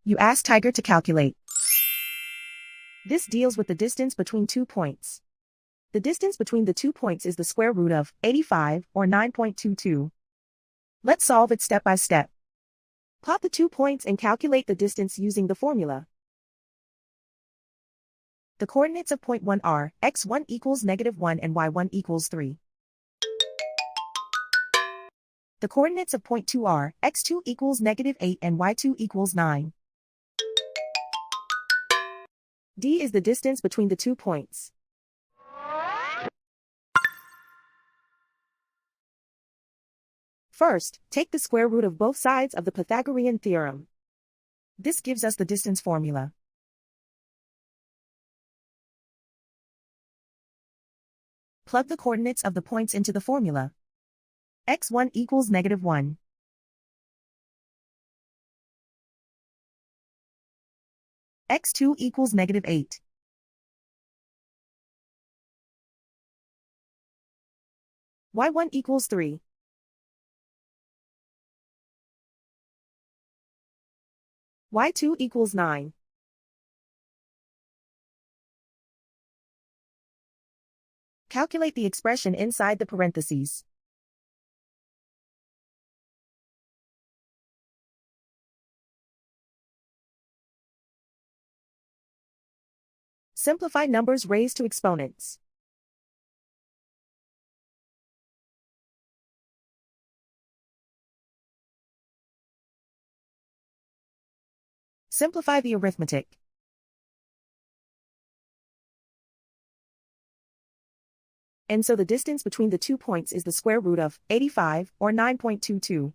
You ask Tiger to calculate. This deals with the distance between 2 points. The distance between the 2 points is the square root of 85, or 9.22. Let's solve it step by step. Plot the 2 points and calculate the distance using the formula. The coordinates of point 1 are x1 equals -1 and y1 equals 3. The coordinates of point 2 are x2 equals -8 and y2 equals 9. D is the distance between the 2 points. First, take the square root of both sides of the Pythagorean theorem. This gives us the distance formula. Plug the coordinates of the points into the formula. x1 equals -1. x2 equals -8. y1 equals 3. y2 equals 9. Calculate the expression inside the parentheses. Simplify numbers raised to exponents. Simplify the arithmetic. And so the distance between the 2 points is the square root of 85, or 9.22.